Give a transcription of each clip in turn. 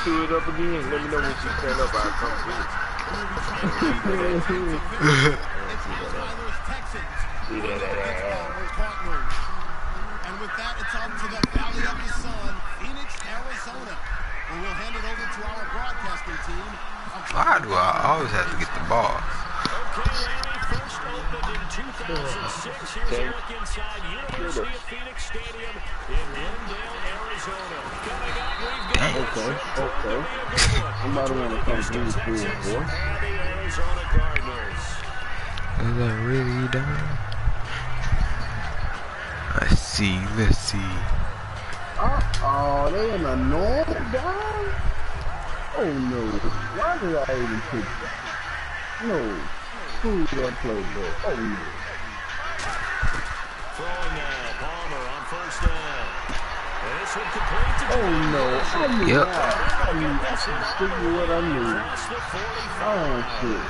queue it up again. Let me know when she turn up. I'll come through. See that And with that, it's on to the Valley of the Sun, Phoenix, Arizona. And we'll hand it over to our broadcasting team. Why do I always have to get the ball? Okay, Larry, first opened in 2006. Here's a look inside University of Phoenix Stadium in Glendale, Arizona. Coming up, we've got okay. Somebody want to come through the pool, boy. the Arizona Cardinals. Is that really done? Let's see. Oh, they in a normal down? Oh no. Why did I even pick that? No. Who that play ball? Oh no. Throwing now, Palmer on first down. And this one complete to Oh no. I knew Yep. that. I knew that's exactly what I knew. Oh shit.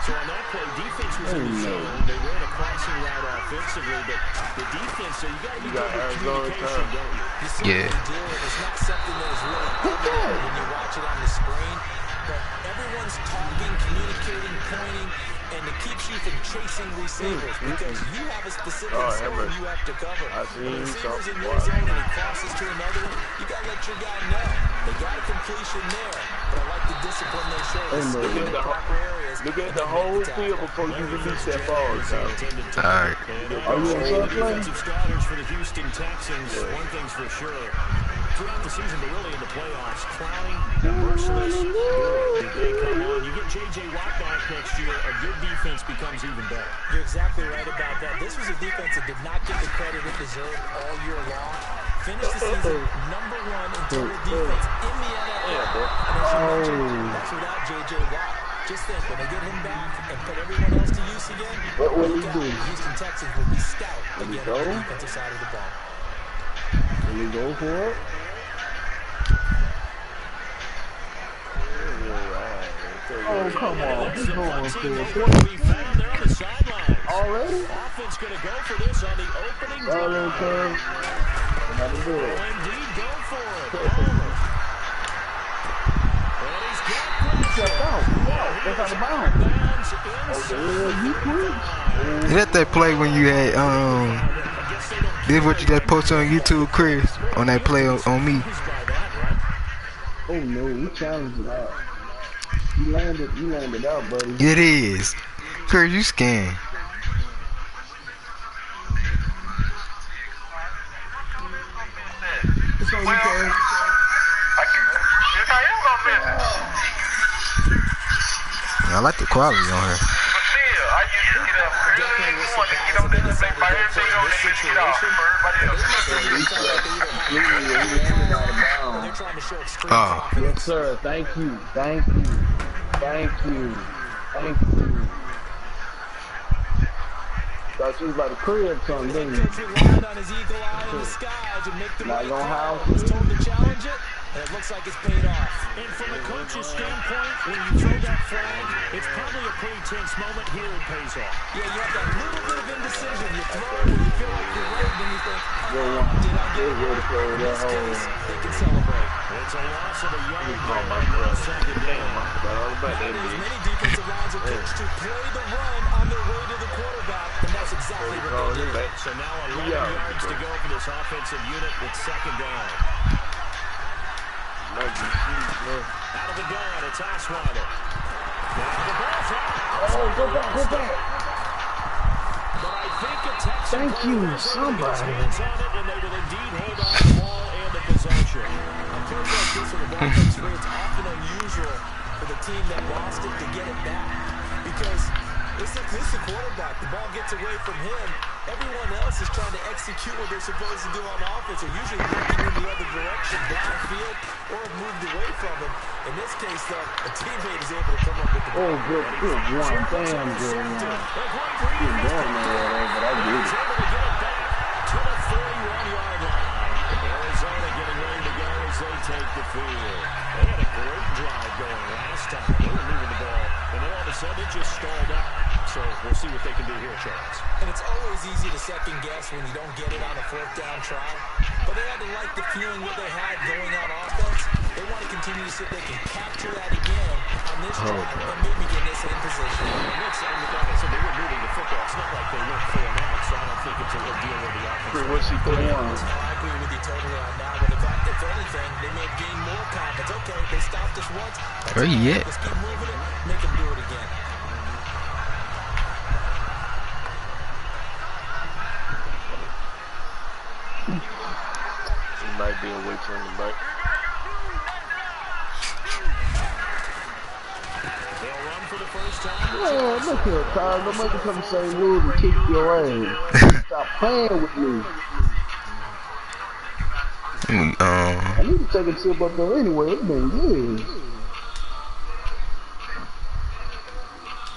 So on that play, defense was in the zone. They ran a crossing route offensively, but the defense, so you got to be good with communication, don't you? You certainly do. It's not something that is really evident when you watch it on the screen, but everyone's talking, communicating, pointing, and it keeps you from chasing receivers because you have a specific zone you have to cover. The receiver's in your zone and he crosses to another one, you got to let your guy know. They got a completion there, but I like the discipline they show. In the proper areas. Look at the whole field before you release that ball. Alright. Are you in Defensive starters for the Houston Texans. One thing's for sure. Throughout the season, but really in the playoffs, Clowney and Merciless, they come on. You get J.J. Watt back next year, a good defense becomes even better. You're exactly right about that. This was a defense that did not get the credit it deserved all year long. Finished the season #1 in total defense in the NFL. And as you mentioned, that's without J.J. Watt. Just think, when they get him back and put everyone else to use again, what will he do? the Houston Texans will be stout again on the defensive side of the ball. Will he go for it? Oh, come on. He's going for it. Already? Offense going to go for this on the opening drive. Another do it. Indeed, go for it. Palmer. And he's got Stepped out. Yeah, that's out of bounds. Is that that play when you had this what you just posted on YouTube, Chris? On that play on me? Oh no, he challenged it out. You landed out, buddy. It is. Chris, you scan. It's on you, Chris. I like the quality on her. Oh. Yes, sir. Thank you. Thought you was about to crib something, didn't you? Not gonna house it. Told to challenge it, and it looks like it's paid off. And from a coach's standpoint, when you throw that flag, it's probably a pretty tense moment. Here it pays off. Yeah, you have that little bit of indecision. You throw it when you feel like you're right, then you think, did I get it? In this case, they can celebrate. It's a loss of a yard on second down. Nowadays, many defensive lines are coached to play the run on their way to the quarterback, and that's exactly what they did. So now 11 yards to go for this offensive unit with second down. Out of the gun, it's Osweiler. Now the ball's out. Oh, go back. But I think a Texan Thank you, somebody. hands on it, and they will indeed hold on the ball and the possession. On plays like this in the Broncos way, it's often unusual for the team that lost it to get it back. Because this is the quarterback. The ball gets away from him. Everyone else is trying to execute what they're supposed to do on offense. They're usually looking in the other direction, downfield, or have moved away from him. In this case, though, a teammate is able to come up with the ball. Oh, good one. Damn good one. Good going there, but I did it. Able to get it back to the 31-yard line. Arizona getting ready to go as they take the field. They had a great drive going last time. They were moving the ball, and then all of a sudden it just stalled out. So we'll see what they can do here, Charles. And it's always easy to second guess when you don't get it on a fourth down try. But they had to like the feeling what they had going on offense. They want to continue to see if they can capture that again on this drive and maybe get this in position. Like I said, they were moving the football. It's not like they went 4-out, so I don't think it's a real deal where the offense. What's he doing? I agree with you totally on that. But if anything, they may have gained more confidence. Okay, they stopped us once. Where he at? Let's keep moving it. Make them do it again. He might be away from the mic. They'll run for the first time. Yeah, look here, Kyle. Don't make me come St. Louis and kick your ass. Stop playing with me. I need to take a trip up there anyway. It's been years.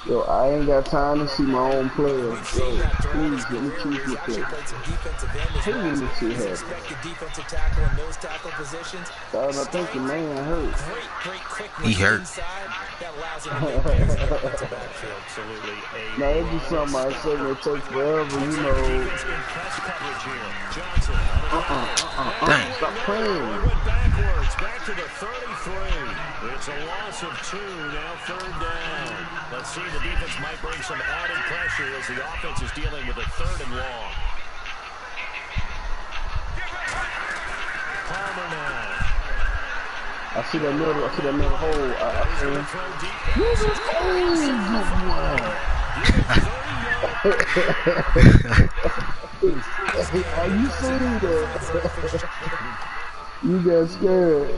Yo, I ain't got time to see my own players. Yo, please let me choose your play. Hey, let me see her. Defensive tackle in those tackle positions. I think the man hurt. Great quickness He hurt. inside. That allows him to make plays in the defensive backfield. Absolutely. Now, it's just something I say that takes forever, you know. Dang. Stop playing. Went backwards, back to the 33. It's a loss of 2, now 3rd down. Let's see, the defense might bring some added pressure as the offense is dealing with a 3rd and long. Palmer now. I see that middle hole. I see him. Are you seeing that? You got scared.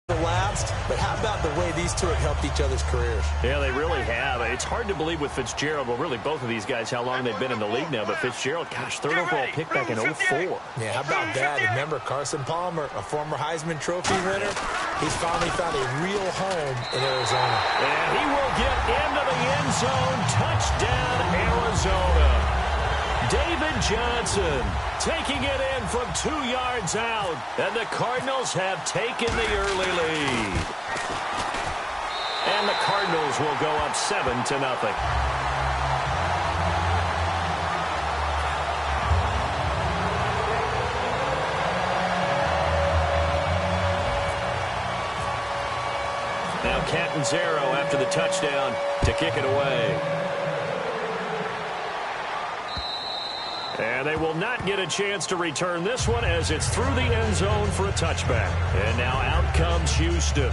Elapsed, but how about the way these two have helped each other's careers? Yeah, they really have. It's hard to believe with Fitzgerald, well, really both of these guys, how long they've been in the league now. But Fitzgerald, gosh, 3rd overall pick back in 04. Yeah, how about that? Remember, Carson Palmer, a former Heisman Trophy winner, he's finally found a real home in Arizona. And he will get into the end zone. Touchdown, Arizona. David Johnson taking it in from 2 yards out. And the Cardinals have taken the early lead. And the Cardinals will go up 7-0. Now Catanzaro after the touchdown to kick it away. And they will not get a chance to return this one as it's through the end zone for a touchback. And now out comes Houston.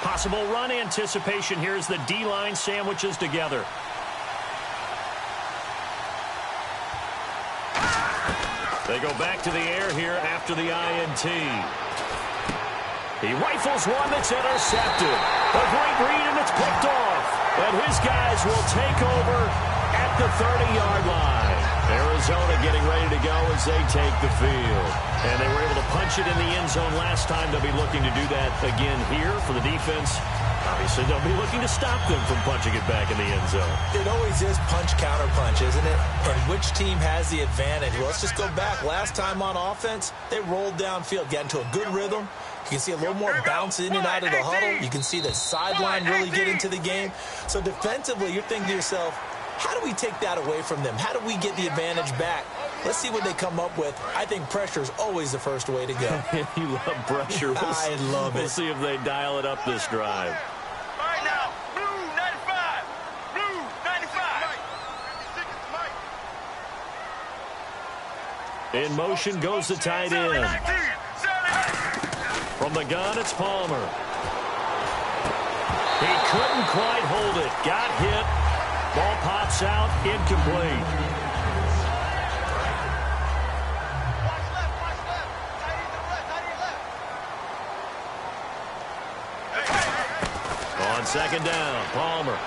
Possible run anticipation here as the D-line sandwiches together. They go back to the air here after the INT. He rifles one that's intercepted. A great read, and it's picked off. And his guys will take over at the 30-yard line. Arizona getting ready to go as they take the field. And they were able to punch it in the end zone last time. They'll be looking to do that again here for the defense. Obviously, they'll be looking to stop them from punching it back in the end zone. It always is punch, counter punch, isn't it? And which team has the advantage? Well, let's just go back. Last time on offense, they rolled downfield, got into a good rhythm. You can see a little more bounce in and out of the huddle. You can see the sideline really get into the game. So defensively, you're thinking to yourself, how do we take that away from them? How do we get the advantage back? Let's see what they come up with. I think pressure is always the first way to go. You love pressure. I love it. We'll see if they dial it up this drive. All right now, blue 95. Blue 95. In motion goes the tight end. From the gun, it's Palmer. He couldn't quite hold it. Got hit. Ball pops out, incomplete. On second down, Palmer.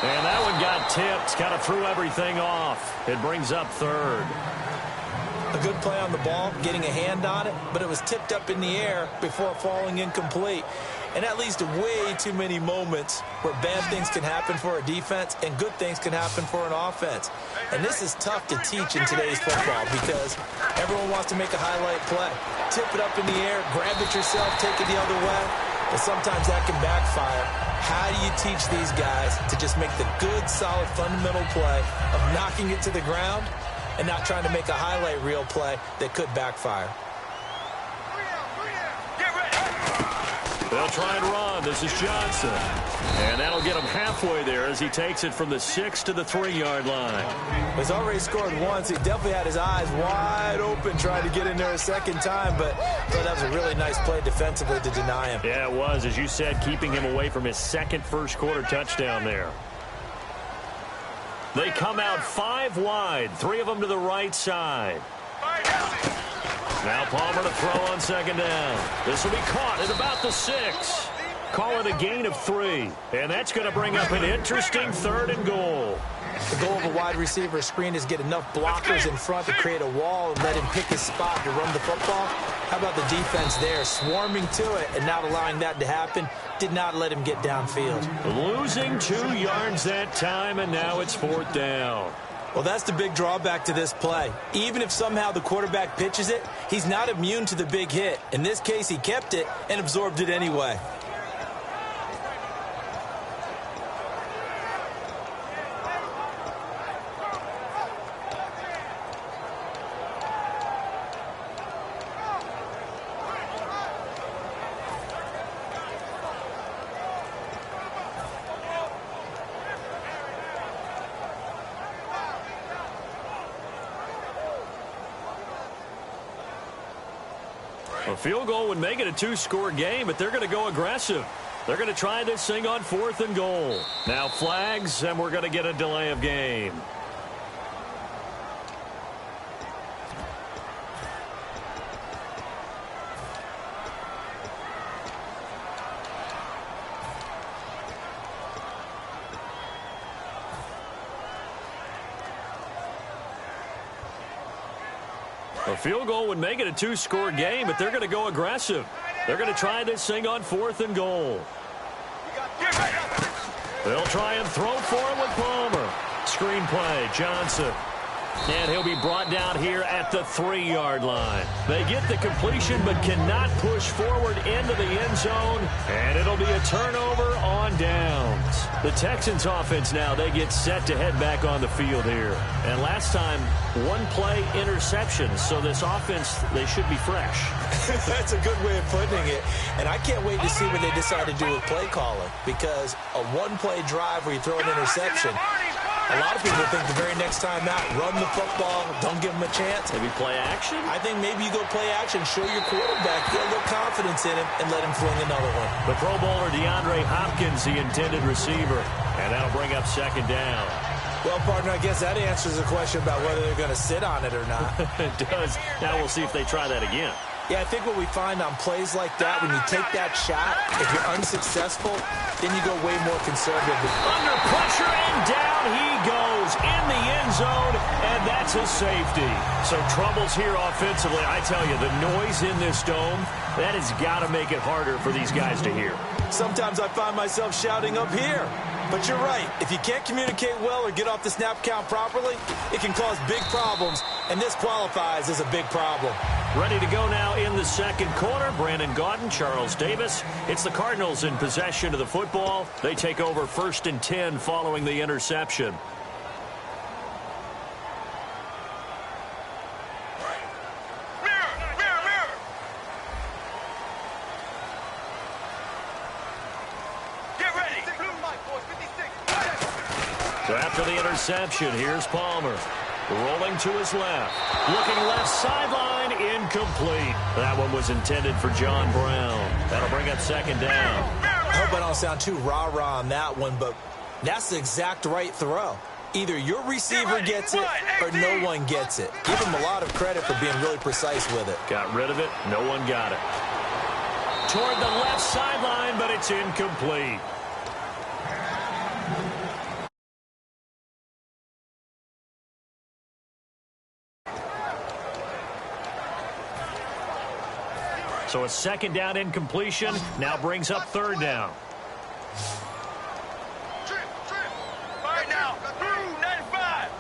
And that one got tipped. Kind of threw everything off. It brings up 3rd. A good play on the ball, getting a hand on it, but it was tipped up in the air before falling incomplete. And that leads to way too many moments where bad things can happen for a defense and good things can happen for an offense. And this is tough to teach in today's football because everyone wants to make a highlight play. Tip it up in the air, grab it yourself, take it the other way. But sometimes that can backfire. How do you teach these guys to just make the good, solid, fundamental play of knocking it to the ground and not trying to make a highlight reel play that could backfire? They'll try and run. This is Johnson. And that'll get him halfway there as he takes it from the 6 to the 3-yard line. He's already scored once. He definitely had his eyes wide open trying to get in there a second time, but I thought that was a really nice play defensively to deny him. Yeah, it was, as you said, keeping him away from his second first-quarter touchdown there. They come out 5 wide, 3 of them to the right side. Now Palmer to throw on second down. This will be caught at about the 6. Call it a gain of 3. And that's going to bring up an interesting 3rd and goal. The goal of a wide receiver screen is get enough blockers in front to create a wall and let him pick his spot to run the football. How about the defense there, swarming to it and not allowing that to happen? Did not let him get downfield. Losing 2 yards that time, and now it's 4th down. Well, that's the big drawback to this play. Even if somehow the quarterback pitches it, he's not immune to the big hit. In this case, he kept it and absorbed it anyway. A field goal would make it a 2-score game, but they're going to go aggressive. They're going to try this thing on 4th and goal. Now flags, and we're going to get a delay of game. A field goal would make it a 2-score game, but they're going to go aggressive. They're going to try this thing on 4th and goal. They'll try and throw for it with Palmer. Screen play, Johnson. And he'll be brought down here at the 3-yard line. They get the completion but cannot push forward into the end zone. And it'll be a turnover on downs. The Texans offense now, they get set to head back on the field here. And last time, 1-play interception. So this offense, they should be fresh. That's a good way of putting it. And I can't wait to see what they decide to do with play calling. Because a 1-play drive where you throw an interception, a lot of people think the very next time out, run the football, don't give them a chance. Maybe play action? I think maybe you go play action, show your quarterback, get a little confidence in him, and let him fling another one. The Pro Bowler DeAndre Hopkins, the intended receiver. And that'll bring up second down. Well, partner, I guess that answers the question about whether they're going to sit on it or not. It does. Now we'll see if they try that again. Yeah, I think what we find on plays like that, when you take that shot, if you're unsuccessful, then you go way more conservative. Under pressure, and down he goes in the end zone, and that's a safety. So troubles here offensively. I tell you, the noise in this dome, that has got to make it harder for these guys to hear. Sometimes I find myself shouting up here. But you're right. If you can't communicate well or get off the snap count properly, it can cause big problems, and this qualifies as a big problem. Ready to go now in the second quarter. Brandon Gaudin, Charles Davis. It's the Cardinals in possession of the football. They take over 1st and 10 following the interception. So after the interception, here's Palmer. Rolling to his left. Looking left sideline, incomplete. That one was intended for John Brown. That'll bring up second down. I hope I don't sound too rah-rah on that one, but that's the exact right throw. Either your receiver gets it or no one gets it. Give him a lot of credit for being really precise with it. Got rid of it. No one got it. Toward the left sideline, but it's incomplete. So a second down incompletion now brings up third down. Right now, blue 95.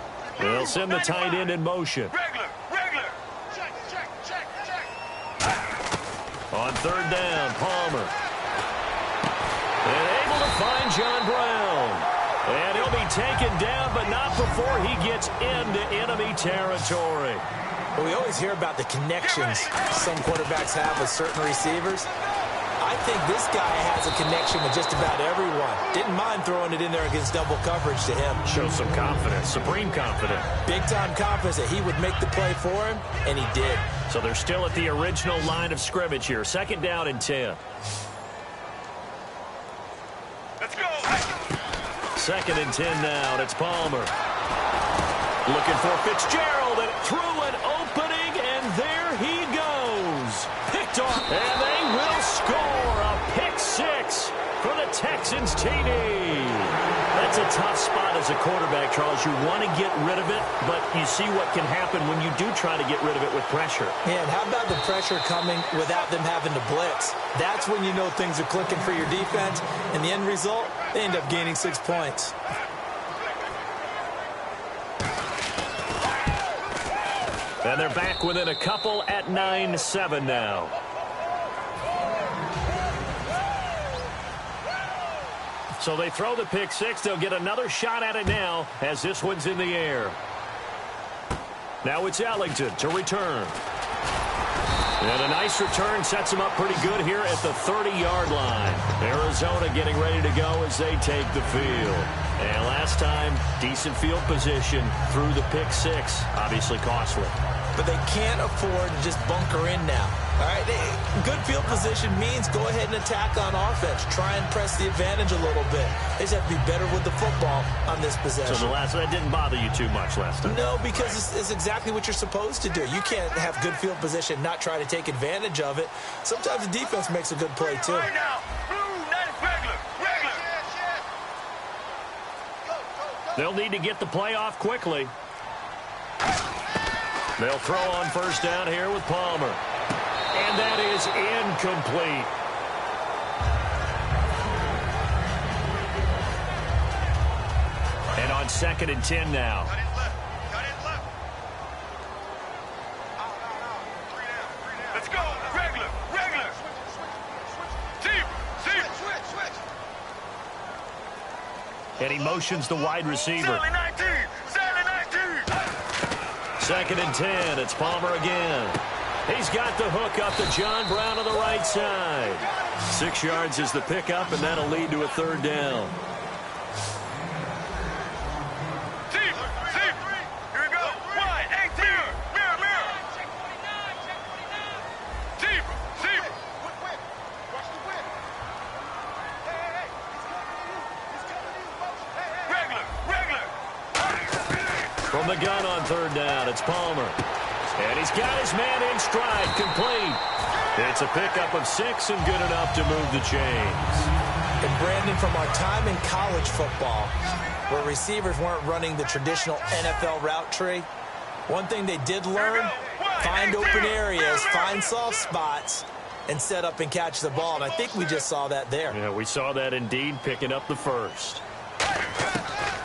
They'll send the tight end in motion. Regular. Check. On third down, Palmer. And able to find John Brown. And he'll be taken down, but not before he gets into enemy territory. Well, we always hear about the connections some quarterbacks have with certain receivers. I think this guy has a connection with just about everyone. Didn't mind throwing it in there against double coverage to him. Shows some confidence, supreme confidence. Big-time confidence that he would make the play for him, and he did. So they're still at the original line of scrimmage here. Second down and 10. Let's go. Second and 10 now, and it's Palmer. Looking for Fitzgerald, and through an opening, and there he goes. Picked off, and they will score a pick six for the Texans TD. That's a tough spot as a quarterback, Charles. You want to get rid of it, but you see what can happen when you do try to get rid of it with pressure. Man, how about the pressure coming without them having to blitz? That's when you know things are clicking for your defense, and the end result, they end up gaining 6 points. And they're back within a couple at 9-7 now. So they throw the pick six. They'll get another shot at it now as this one's in the air. Now it's Ellington to return. And a nice return sets him up pretty good here at the 30-yard line. Arizona getting ready to go as they take the field. And last time, decent field position through the pick six. Obviously costly. But they can't afford to just bunker in now. All right, good field position means go ahead and attack on offense. Try and press the advantage a little bit. They just have to be better with the football on this possession. So that didn't bother you too much last time? No, because it's exactly what you're supposed to do. You can't have good field position, not try to take advantage of it. Sometimes the defense makes a good play, too. Right now, blue 90 regular. They'll need to get the play off quickly. They'll throw on first down here with Palmer. And that is incomplete. And on second and 10 now. Got it left. Three down. Let's go. Regular. Deep. Switch. And he motions the wide receiver. Sally 19. Second and 10. It's Palmer again. He's got the hook up to John Brown on the right side. 6 yards is the pickup, and that'll lead to a third down. Deep. Here we go. Wide. 18. Mirror. Deep. Watch the whip. Regular. From the gun on third down, it's Palmer. And he's got his man in stride, complete. It's a pickup of 6 and good enough to move the chains. And Brandon, from our time in college football, where receivers weren't running the traditional NFL route tree, one thing they did learn, find open areas, find soft spots, and set up and catch the ball. And I think we just saw that there. Yeah, we saw that indeed, picking up the first.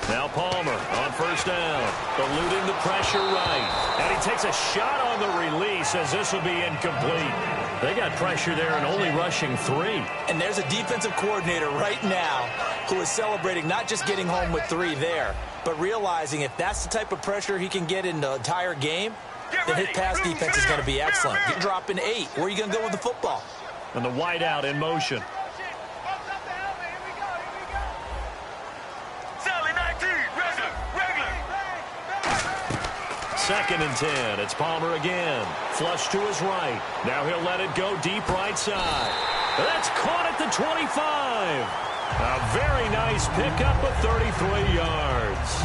Now Palmer on first down, eluding the pressure right. And he takes a shot on the release as this will be incomplete. They got pressure there and only rushing 3. And there's a defensive coordinator right now who is celebrating not just getting home with 3 there, but realizing if that's the type of pressure he can get in the entire game, then his pass defense is going to be excellent. You're dropping 8. Where are you going to go with the football? And the wideout in motion. Second and 10. It's Palmer again. Flush to his right. Now he'll let it go deep right side. That's caught at the 25. A very nice pickup of 33 yards.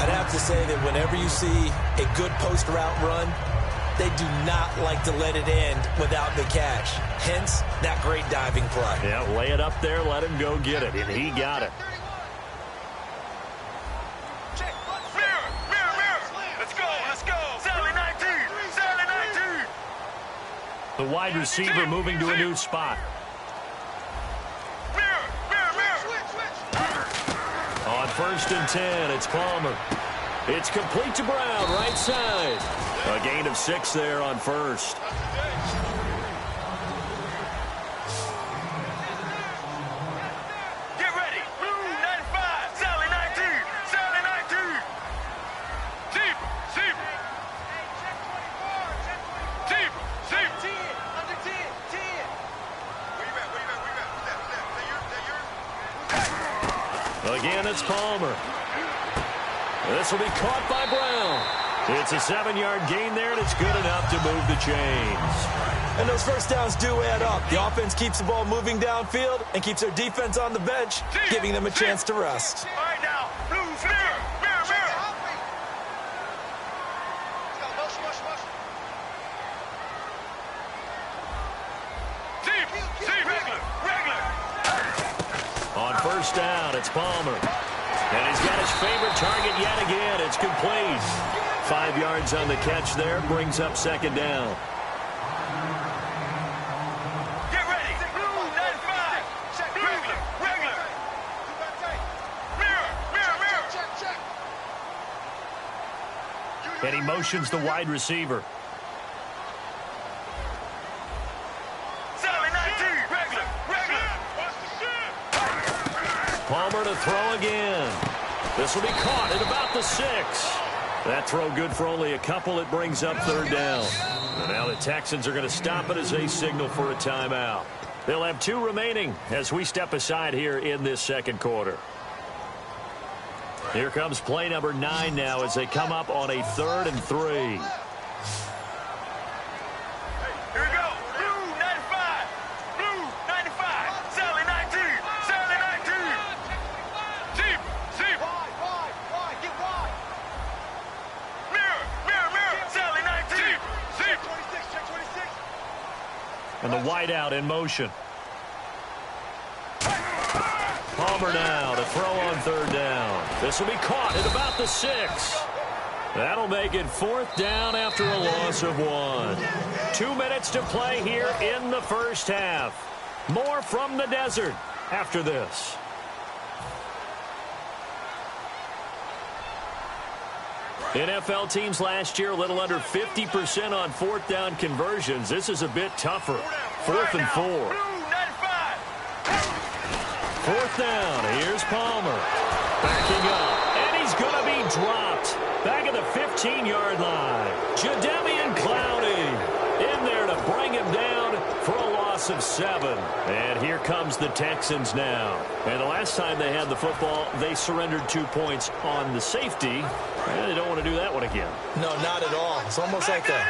I'd have to say that whenever you see a good post route run, they do not like to let it end without the catch. Hence, that great diving play. Yeah, lay it up there, let him go get it, and he got it. The wide receiver moving to a new spot. On 1st and 10, it's Palmer. It's complete to Brown, right side. A gain of 6 there on 1st. Get ready. Blue 95. Sally 19. Sally 19. Deep. Deep. Deep. Deep. 10. Under 10. 10. Where you at? Where you at? Where you at? Who's that? Who's that yours? Again, it's Palmer. This will be caught by Brown. It's a 7-yard gain there, and it's good enough to move the chains. And those first downs do add up. The offense keeps the ball moving downfield and keeps their defense on the bench, giving them a chance to rest. All right, now. Blue, mirror. Mirror, mirror. Deep. Deep. Regular. Regular. On 1st down, it's Palmer. And he's got his favorite target yet again. It's complete. 5 yards on the catch there. Brings up 2nd down. Get ready. Blue 95. Regular. Regular. Mirror. Mirror. Mirror. Check. Check. And he motions the wide receiver. Sally 19. Regular. Regular. Palmer to throw again. This will be caught at about the 6. That throw good for only a couple. It brings up 3rd down. And now the Texans are going to stop it as they signal for a timeout. They'll have 2 remaining as we step aside here in this 2nd quarter. Here comes play number 9 now as they come up on a 3rd and 3. Here we go. Blue 95. Blue 95. Sally 19. Sally 19. Deep. Deep. Wide. Get wide. Mirror. Mirror. Mirror. Sally 19. Deep. Deep. 26. Check 26. And the wideout in motion. Palmer now to throw on 3rd down. This will be caught at about the 6. That'll make it 4th down after a loss of 1. 2 minutes to play here in the 1st half. More from the desert after this. NFL teams last year a little under 50% on 4th down conversions. This is a bit tougher. 4th and 4. Blue 95. 4th down. Here's Palmer. Backing up. And he's going to be dropped. Back at the 15-yard line. Jadeveon Clowney in there to bring him down for a loss of 7. And here comes the Texans now. And the last time they had the football, they surrendered 2 points on the safety. And they don't want to do that one again. No, not at all. It's almost like a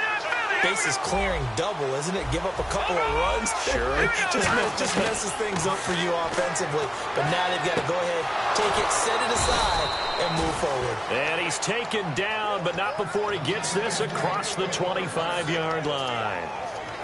bases clearing double, isn't it? Give up a couple of runs. Sure. just messes things up for you offensively. But now they've got to go ahead, take it, set it aside, and move forward. And he's taken down, but not before he gets this across the 25-yard line.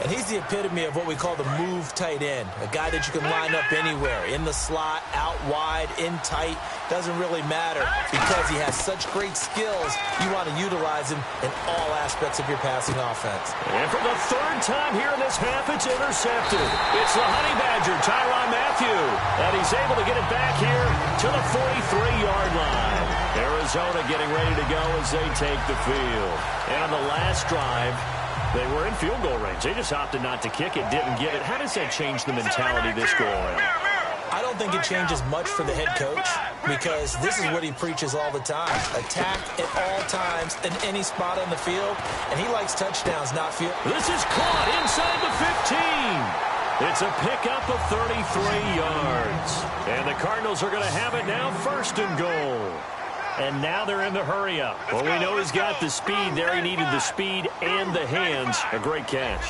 And he's the epitome of what we call the move tight end, a guy that you can line up anywhere, in the slot, out wide, in tight, doesn't really matter because he has such great skills. You want to utilize him in all aspects of your passing offense. And for the 3rd time here in this half, it's intercepted. It's the Honey Badger, Tyrann Mathieu, and he's able to get it back here to the 43-yard line. Arizona getting ready to go as they take the field. And on the last drive, they were in field goal range. They just opted not to kick it, didn't get it. How does that change the mentality this go around? I don't think it changes much for the head coach because this is what he preaches all the time. Attack at all times in any spot on the field, and he likes touchdowns, not field. This is caught inside the 15. It's a pickup of 33 yards. And the Cardinals are going to have it now, 1st and goal. And now they're in the hurry-up. Well, we know he's got the speed there. He needed the speed and the hands. A great catch.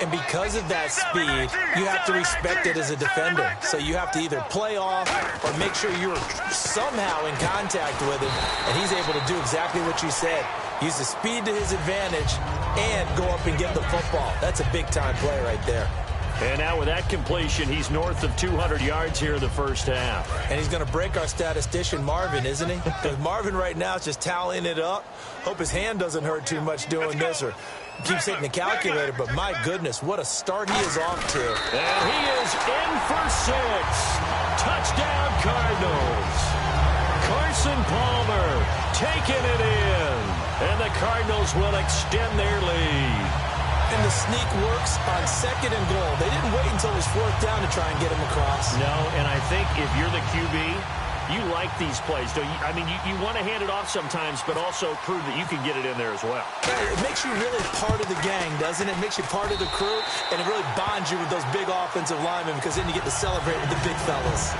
And because of that speed, you have to respect it as a defender. So you have to either play off or make sure you're somehow in contact with him. And he's able to do exactly what you said. Use the speed to his advantage and go up and get the football. That's a big-time play right there. And now with that completion, he's north of 200 yards here in the 1st half. And he's going to break our statistician, Marvin, isn't he? Because Marvin right now is just tallying it up. Hope his hand doesn't hurt too much doing this, or keeps hitting the calculator, but my goodness, what a start he is off to. And he is in for 6. Touchdown, Cardinals. Carson Palmer taking it in. And the Cardinals will extend their lead. And the sneak works on 2nd and goal. They didn't wait until it was 4th down to try and get him across. No, and I think if you're the QB, you like these plays. I mean, you want to hand it off sometimes, but also prove that you can get it in there as well. It makes you really part of the gang, doesn't it? It makes you part of the crew, and it really bonds you with those big offensive linemen because then you get to celebrate with the big fellas.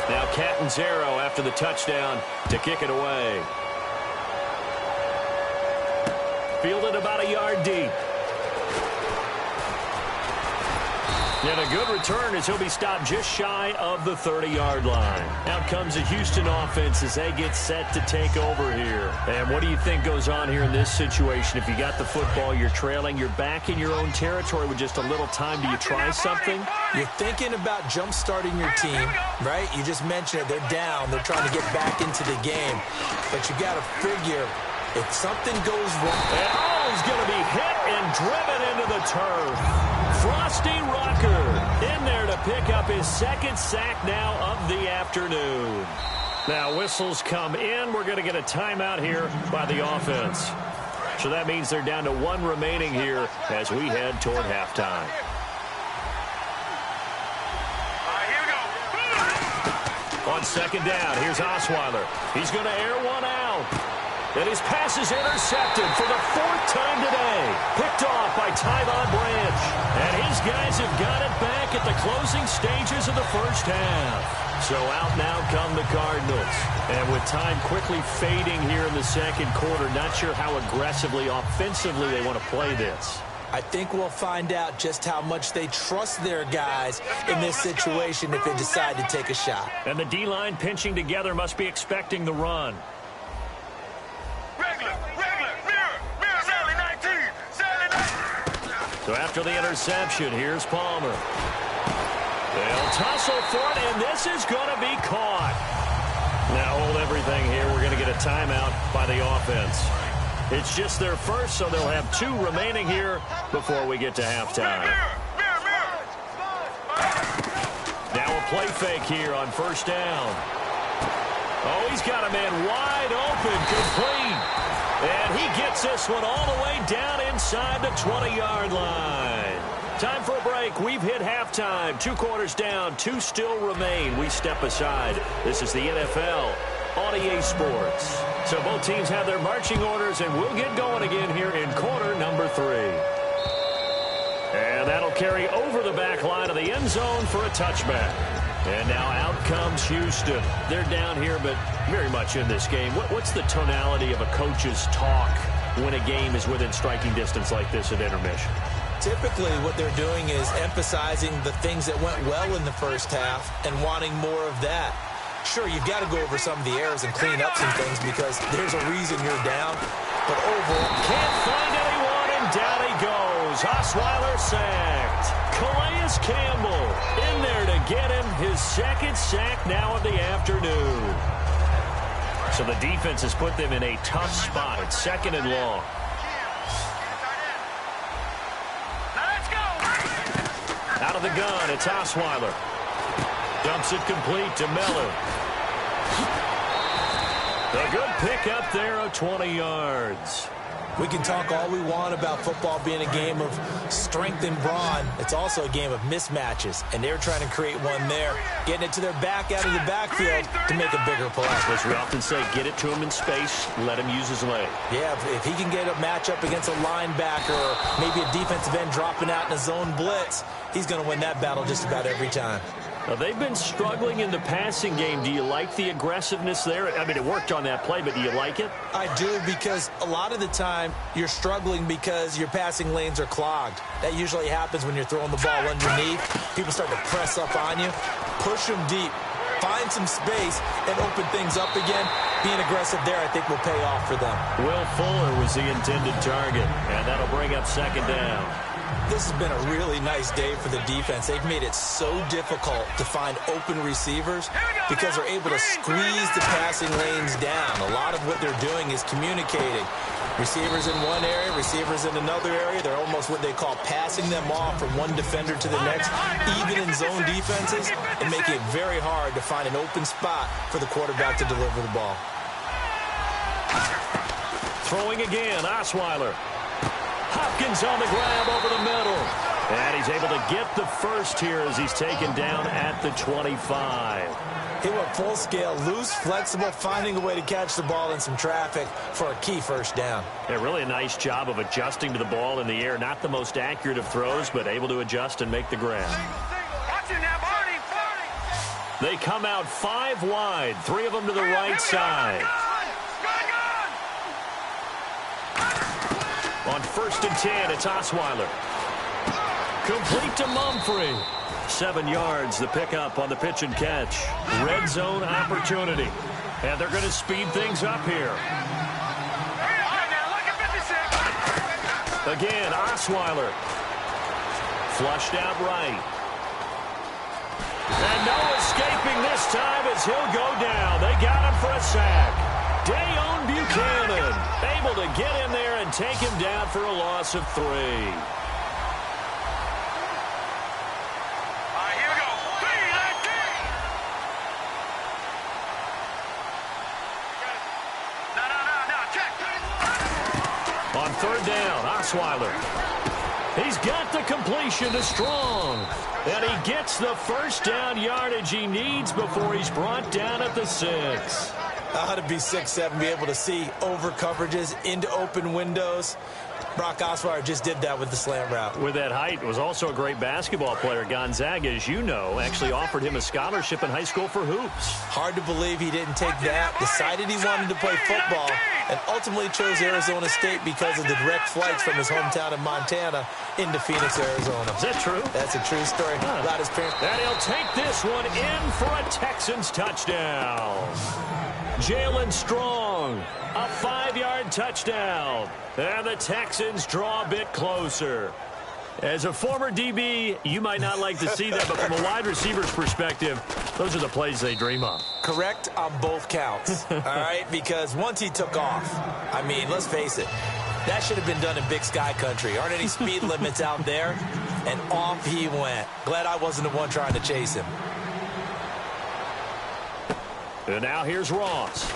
Now Catanzaro after the touchdown to kick it away. Fielded about a yard deep. And a good return as he'll be stopped just shy of the 30-yard line. Out comes the Houston offense as they get set to take over here. And what do you think goes on here in this situation? If you got the football, you're trailing, you're back in your own territory with just a little time. Do you try something? You're thinking about jump-starting your team, right? You just mentioned it. They're down. They're trying to get back into the game. But you got to figure if something goes wrong. And he's going to be hit and driven into the turf. Frosty Rucker in there to pick up his 2nd sack now of the afternoon. Now whistles come in. We're going to get a timeout here by the offense. So that means they're down to 1 remaining here as we head toward halftime. On 2nd down, here's Osweiler. He's going to air one out. And his pass is intercepted for the 4th time today. Picked off by Tyvon Branch. And his guys have got it back at the closing stages of the first half. So out now come the Cardinals. And with time quickly fading here in the 2nd quarter, not sure how aggressively, offensively they want to play this. I think we'll find out just how much they trust their guys in this situation if they decide to take a shot. And the D-line pinching together must be expecting the run. So after the interception, here's Palmer. They'll tussle for it, and this is going to be caught. Now hold everything here. We're going to get a timeout by the offense. It's just their first, so they'll have 2 remaining here before we get to halftime. Now a play fake here on 1st down. Oh, he's got a man wide open, complete. And he gets this one all the way down inside the 20-yard line. Time for a break. We've hit halftime. 2 quarters down. 2 still remain. We step aside. This is the NFL on EA Sports. So both teams have their marching orders, and we'll get going again here in quarter number 3. And that'll carry over the back line of the end zone for a touchback. And now out comes Houston. They're down here, but very much in this game. What's the tonality of a coach's talk when a game is within striking distance like this at intermission? Typically, what they're doing is emphasizing the things that went well in the first half and wanting more of that. Sure, you've got to go over some of the errors and clean up some things because there's a reason you're down. But overall, can't find anyone, and down he goes. Osweiler sacked. Calais Campbell in there to get him his 2nd sack now of the afternoon. So the defense has put them in a tough spot. It's 2nd and long. Out of the gun, it's Osweiler. Dumps it complete to Miller. A good pickup there of 20 yards. We can talk all we want about football being a game of strength and brawn. It's also a game of mismatches, and they're trying to create one there, getting it to their back out of the backfield to make a bigger play. As we often say, get it to him in space, let him use his leg. Yeah, if he can get a matchup against a linebacker or maybe a defensive end dropping out in a zone blitz, he's going to win that battle just about every time. Now, they've been struggling in the passing game. Do you like the aggressiveness there? I mean, it worked on that play, but do you like it? I do, because a lot of the time you're struggling because your passing lanes are clogged. That usually happens when you're throwing the ball underneath. People start to press up on you. Push them deep. Find some space and open things up again. Being aggressive there, I think, will pay off for them. Will Fuller was the intended target, and that'll bring up 2nd down. This has been a really nice day for the defense. They've made it so difficult to find open receivers because they're able to squeeze the passing lanes down. A lot of what they're doing is communicating Receivers in one area, receivers in another area. They're almost what they call passing them off from one defender to the next, even in zone defenses, and making it very hard to find an open spot for the quarterback to deliver the ball. Throwing again, Osweiler. Hopkins on the grab over the middle. And he's able to get the first here as he's taken down at the 25. He went full scale, loose, flexible, finding a way to catch the ball in some traffic for a key first down. Yeah, really a nice job of adjusting to the ball in the air. Not the most accurate of throws, but able to adjust and make the grab. They come out 5 wide, 3 of them to the right side. On 1st and 10, it's Osweiler. Complete to Mumphrey. 7 yards, the pickup on the pitch and catch. Red zone opportunity. And they're going to speed things up here. Again, Osweiler. Flushed out right. And no escaping this time as he'll go down. They got him for a sack. Dayon Buchanan able to get in there and take him down for a loss of 3. On 3rd down, Osweiler. He's got the completion to Strong. And he gets the first down yardage he needs before he's brought down at the 6. How to be 6'7", be able to see over coverages into open windows. Brock Osweiler just did that with the slant route. With that height, was also a great basketball player. Gonzaga, as you know, actually offered him a scholarship in high school for hoops. Hard to believe he didn't take that, decided he wanted to play football, and ultimately chose Arizona State because of the direct flights from his hometown of Montana into Phoenix, Arizona. Is that true? That's a true story. About his parents. And he'll take this one in for a Texans touchdown. Jalen Strong, a 5-yard touchdown. And the Texans draw a bit closer. As a former DB, you might not like to see that, but from a wide receiver's perspective, those are the plays they dream of. Correct on both counts, all right? Because once he took off, I mean, let's face it, that should have been done in Big Sky country. Aren't any speed limits out there? And off he went. Glad I wasn't the one trying to chase him. And now here's Ross.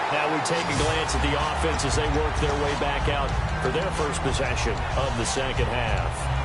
Now we take a glance at the offense as they work their way back out for their first possession of the second half.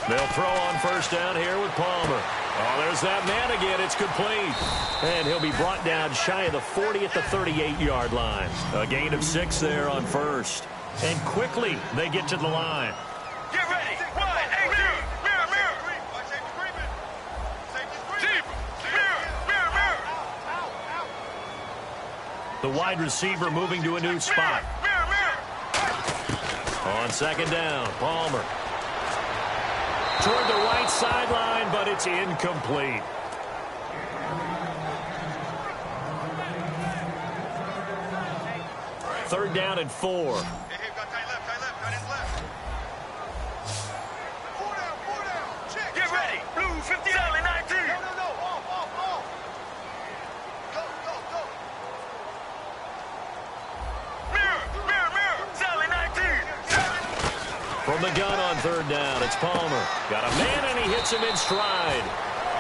They'll throw on first down here with Palmer. Oh, there's that man again. It's complete. And he'll be brought down shy of the 40 at the 38-yard line. A gain of 6 there on first. And quickly they get to the line. Get ready. Wide. Hey, mirror. Mirror, mirror. Mirror, mirror. The wide receiver moving to a new spot. On second down, Palmer. Toward the right sideline, but it's incomplete. Third down and 4. Sally 19. No. Off. Go. Mirror. Sally 19. From the gun on third down, it's Palmer. Got a man, and he hits him in stride.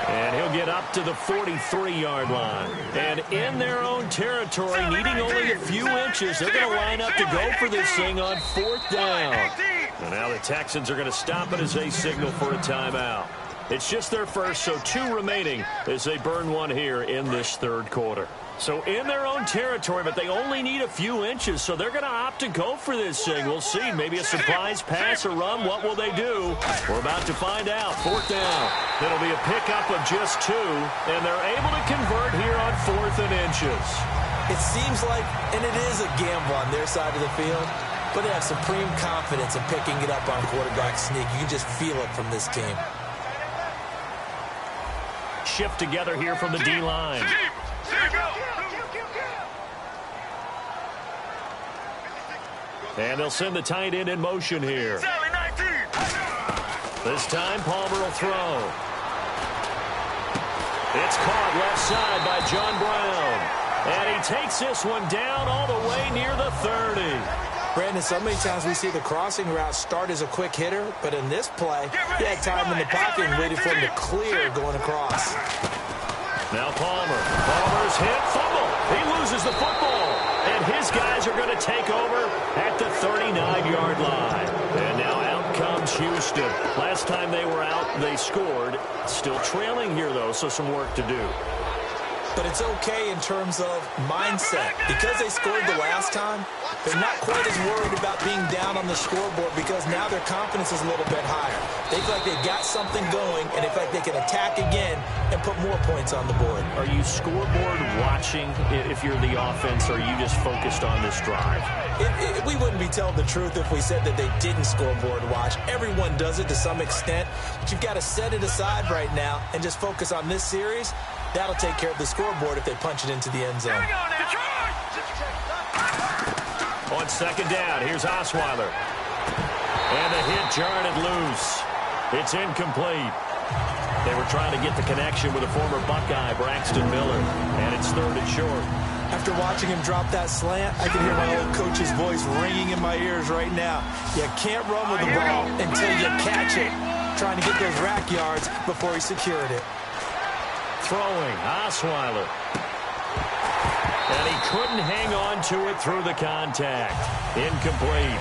And he'll get up to the 43-yard line. And in their own territory, needing only a few inches, they're going to line up to go for this thing on fourth down. And now the Texans are going to stop it as they signal for a timeout. It's just their first, so 2 remaining as they burn one here in this third quarter. So in their own territory, but they only need a few inches, so they're going to opt to go for this thing. We'll see. Maybe a surprise pass or run. What will they do? We're about to find out. Fourth down. It'll be a pickup of just 2, and they're able to convert here on 4th and inches. It seems like, and it is a gamble on their side of the field, but they have supreme confidence in picking it up on quarterback sneak. You can just feel it from this team. Shift together here from the D-line. And they'll send the tight end in motion here. This time, Palmer will throw. It's caught left side by John Brown. And he takes this one down all the way near the 30. Brandon, so many times we see the crossing route start as a quick hitter, but in this play, he had time in the pocket and waited for him to clear going across. Now Palmer's hit, fumble. He loses the football. And his guys are going to take over at the 39-yard line. And now out comes Houston. Last time they were out, they scored. Still trailing here, though, so some work to do. But it's okay in terms of mindset. Because they scored the last time, they're not quite as worried about being down on the scoreboard because now their confidence is a little bit higher. They feel like they've got something going, and in fact, they can attack again and put more points on the board. Are you scoreboard watching if you're the offense, or are you just focused on this drive? We wouldn't be telling the truth if we said that they didn't scoreboard watch. Everyone does it to some extent, but you've got to set it aside right now and just focus on this series. That'll take care of the scoreboard if they punch it into the end zone. On second down, here's Osweiler. And the hit jarred it loose. It's incomplete. They were trying to get the connection with a former Buckeye, Braxton Miller. And it's third and short. After watching him drop that slant, I can hear my old coach's voice ringing in my ears right now. You can't run with the ball until you catch it. Trying to get those rack yards before he secured it. Throwing, Osweiler. And he couldn't hang on to it through the contact. Incomplete.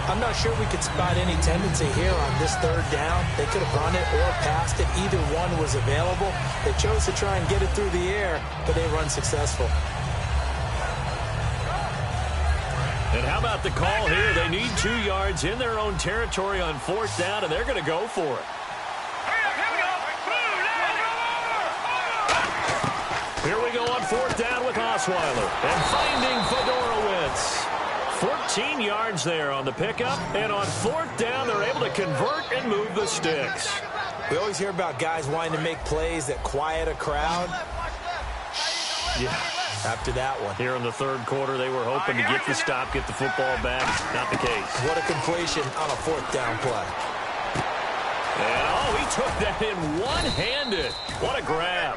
I'm not sure we could spot any tendency here on this third down. They could have run it or passed it. Either one was available. They chose to try and get it through the air, but they were unsuccessful. And how about the call here? They need 2 yards in their own territory on fourth down, and they're going to go for it. Here we go on fourth down with Osweiler. And finding Fedorowicz. 14 yards there on the pickup. And on fourth down, they're able to convert and move the sticks. We always hear about guys wanting to make plays that quiet a crowd. Yeah. After that one. Here in the third quarter, they were hoping to get the stop, get the football back. Not the case. What a completion on a fourth down play. And, he took that in one-handed. What a grab.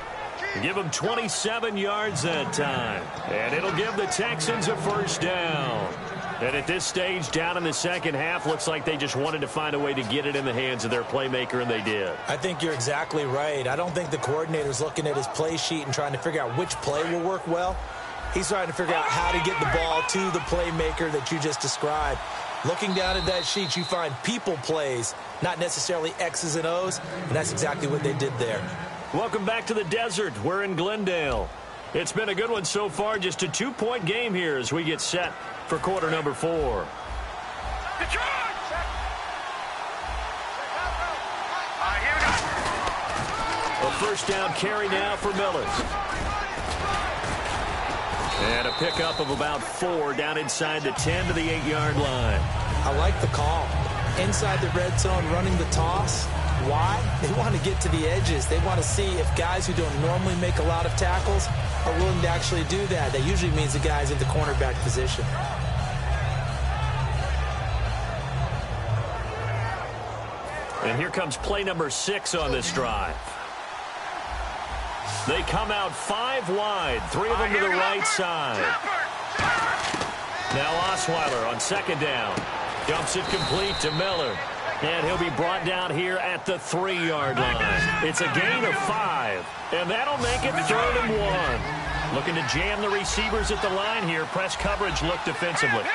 Give them 27 yards that time. And it'll give the Texans a first down. And at this stage, down in the second half, looks like they just wanted to find a way to get it in the hands of their playmaker, and they did. I think you're exactly right. I don't think the coordinator's looking at his play sheet and trying to figure out which play will work well. He's trying to figure out how to get the ball to the playmaker that you just described. Looking down at that sheet, you find people plays, not necessarily X's and O's, and that's exactly what they did there. Welcome back to the desert. We're in Glendale. It's been a good one so far. Just a 2-point game here as we get set for quarter number 4. A first down carry now for Miller. And a pickup of about 4 down inside the 10 to the 8-yard line. I like the call. Inside the red zone, running the toss. Why? They want to get to the edges. They want to see if guys who don't normally make a lot of tackles are willing to actually do that. That usually means the guys in the cornerback position. And here comes play number 6 on this drive. They come out 5 wide, 3 of them to the right side. Now Osweiler on 2nd down. Dumps it complete to Miller. And he'll be brought down here at the 3-yard line. It's a gain of 5, and that'll make it 3rd and 1. Looking to jam the receivers at the line here. Press coverage look defensively.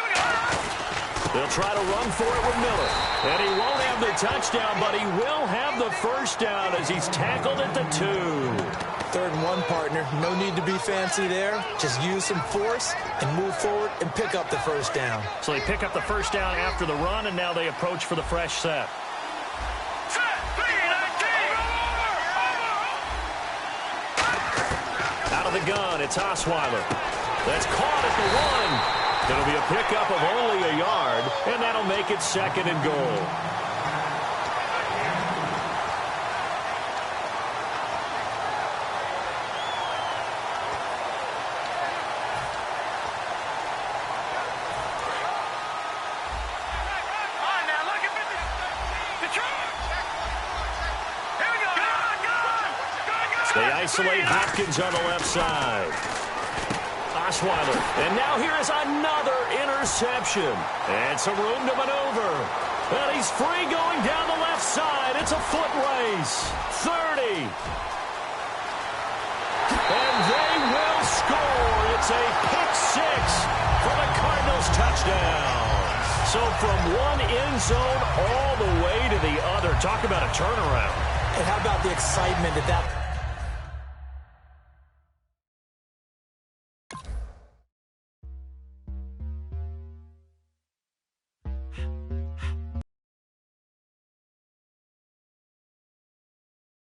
They'll try to run for it with Miller. And he won't have the touchdown, but he will have the first down as he's tackled at the 2. 3rd and 1, partner. No need to be fancy there. Just use some force and move forward and pick up the first down. So they pick up the first down after the run, and now they approach for the fresh set. Out of the gun, it's Osweiler. That's caught at the 1. It'll be a pickup of only a yard, and that'll make it 2nd and goal. They isolate Hopkins on the left side. Osweiler, and now here is another interception. And some room to maneuver. And he's free going down the left side. It's a foot race. 30. And they will score. It's a pick 6 for the Cardinals touchdown. So from one end zone all the way to the other. Talk about a turnaround. And how about the excitement that